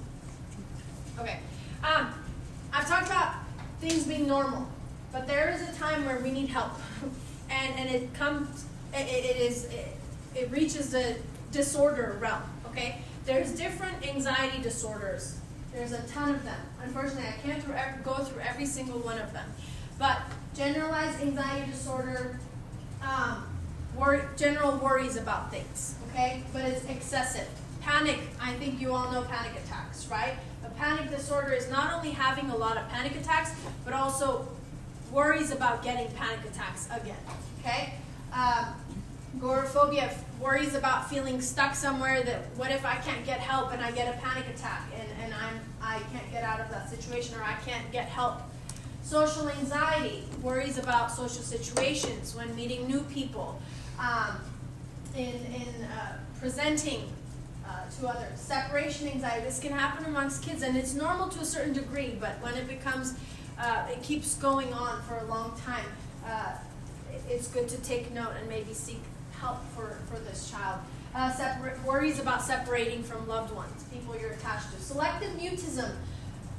Okay. I've talked about things being normal, but there is a time where we need help, and it comes. It reaches the disorder realm. Okay. There's different anxiety disorders. There's a ton of them. Unfortunately, I can't go through every single one of them. But generalized anxiety disorder, general worries about things, okay? But it's excessive. Panic, I think you all know panic attacks, right? A panic disorder is not only having a lot of panic attacks, but also worries about getting panic attacks again, okay? Agoraphobia, worries about feeling stuck somewhere, that what if I can't get help and I get a panic attack and I can't get out of that situation, or I can't get help. Social anxiety, worries about social situations when meeting new people, in presenting to others. Separation anxiety, this can happen amongst kids, and it's normal to a certain degree, but when it becomes, it keeps going on for a long time, it's good to take note and maybe seek help for this child. Worries about separating from loved ones, people you're attached to. Selective mutism.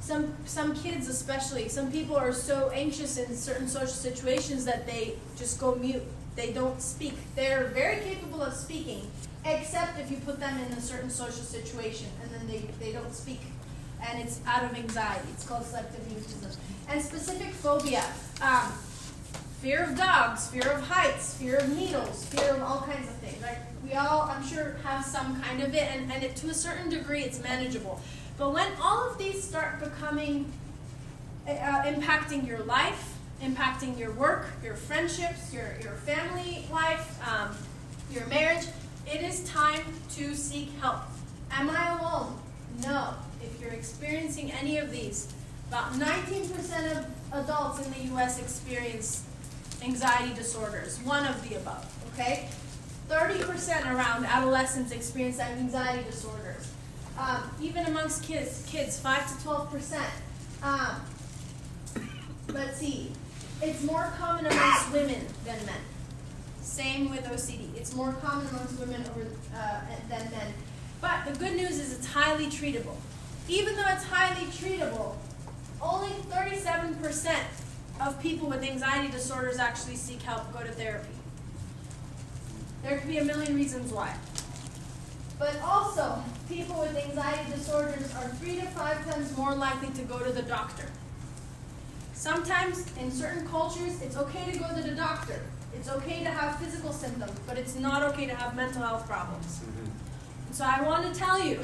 Some kids especially, some people are so anxious in certain social situations that they just go mute. They don't speak. They're very capable of speaking, except if you put them in a certain social situation, and then they don't speak. And it's out of anxiety. It's called selective mutism. And specific phobia. Fear of dogs, fear of heights, fear of needles, fear of all kinds of things. Like we all, I'm sure, have some kind of it, and to a certain degree it's manageable. But when all of these start becoming, impacting your life, impacting your work, your friendships, your family life, your marriage, it is time to seek help. Am I alone? No. If you're experiencing any of these, about 19% of adults in the U.S. experience anxiety disorders, one of the above, okay? 30% around adolescents experience anxiety disorders. Even amongst kids, 5 to 12%. Let's see, it's more common amongst women than men. Same with OCD. It's more common amongst women than men. But the good news is it's highly treatable. Even though it's highly treatable, only 37% of people with anxiety disorders actually seek help, go to therapy. There could be a million reasons why. But also, people with anxiety disorders are 3 to 5 times more likely to go to the doctor. Sometimes, in certain cultures, it's okay to go to the doctor. It's okay to have physical symptoms, but it's not okay to have mental health problems. So I want to tell you,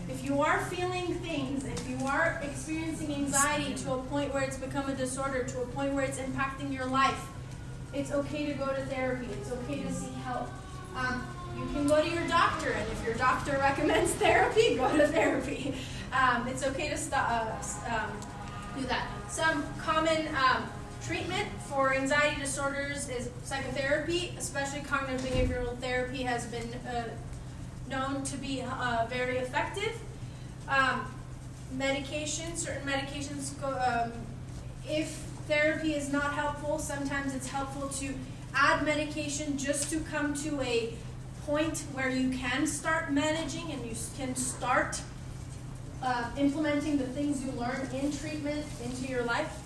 if you are feeling things, if you are experiencing anxiety to a point where it's become a disorder, to a point where it's impacting your life, it's okay to go to therapy. It's okay to seek help. You can go to your doctor, and if your doctor recommends therapy, go to therapy. It's okay to do that. Some common treatment for anxiety disorders is psychotherapy, especially cognitive behavioral therapy has been known to be very effective. Medication, certain medications, if therapy is not helpful, sometimes it's helpful to add medication just to come to a point where you can start managing and you can start implementing the things you learn in treatment into your life.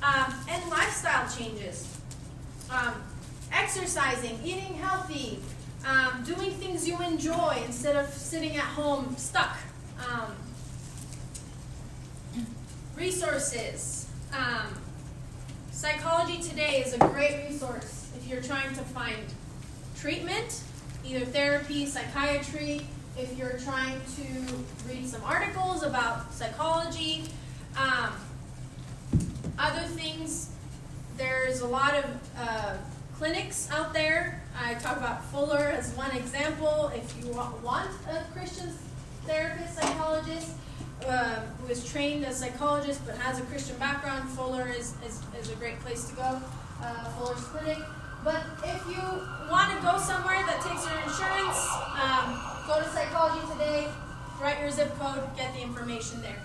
And lifestyle changes. Exercising, eating healthy, doing things you enjoy instead of sitting at home stuck. Resources. Psychology Today is a great resource if you're trying to find treatment, either therapy, psychiatry, if you're trying to read some articles about psychology. Other things, there's a lot of clinics out there. I talk about Fuller as one example. If you want a Christian therapist, psychologist, who is trained as a psychologist but has a Christian background, Fuller is a great place to go, Fuller's Clinic. But if you want to go somewhere that takes your insurance, go to Psychology Today, write your zip code, get the information there.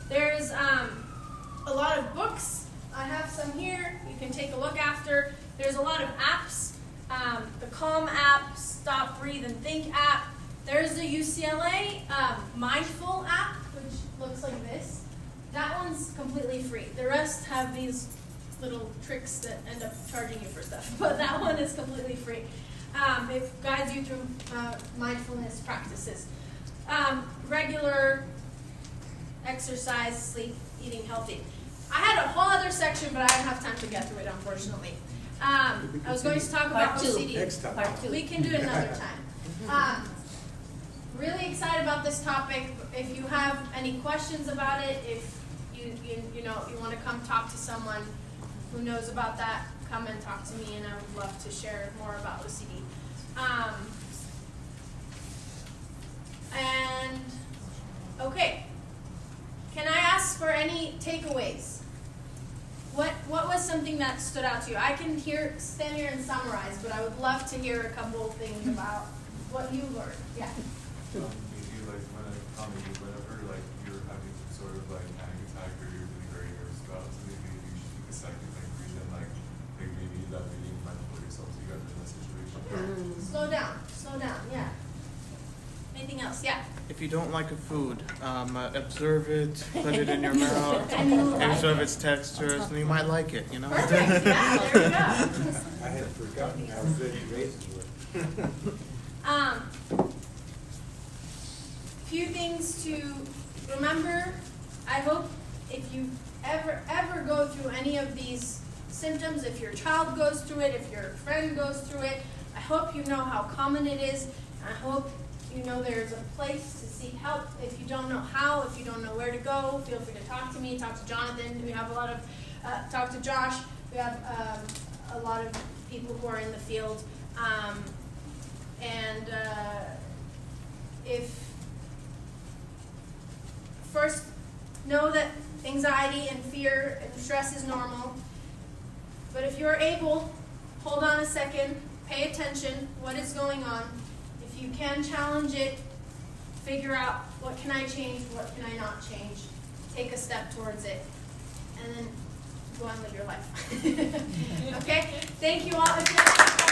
There's a lot of books. I have some here you can take a look after. There's a lot of apps. The Calm app, Stop, Breathe, and Think app. There's the UCLA Mindful app, which looks like this. That one's completely free. The rest have these little tricks that end up charging you for stuff, but that one is completely free. It guides you through mindfulness practices. Regular exercise, sleep, eating healthy. I had a whole other section, but I don't have time to get through it, unfortunately. I was going to talk about OCD. Next time. Part 2. We can do it another time. Really excited about this topic. If you have any questions about it, if you want to come talk to someone who knows about that, come and talk to me, and I would love to share more about OCD. Okay, can I ask for any takeaways? What was something that stood out to you? I can stand here and summarize, but I would love to hear a couple of things about what you learned. Yeah. Maybe whenever you're having some sort of panic attack or you're feeling very nervous about something, maybe you should take a second, breathe in, maybe that being mindful of yourself together in that situation. Slow down, yeah. Anything else? Yeah. If you don't like a food, observe it, put it in your mouth, observe its textures, and you might like it, Perfect, yeah, there you go. I had forgotten how good raisins were. Few things to remember. I hope if you ever go through any of these symptoms, if your child goes through it, if your friend goes through it, I hope you know how common it is. I hope you know there's a place to seek help. If you don't know how, if you don't know where to go, feel free to talk to me, talk to Jonathan. We have a lot of, talk to Josh. We have a lot of people who are in the field. First, know that anxiety and fear and stress is normal. But if you're able, hold on a second, pay attention, what is going on. If you can challenge it, figure out what can I change, what can I not change. Take a step towards it, and then go on and live your life. Okay? Thank you all.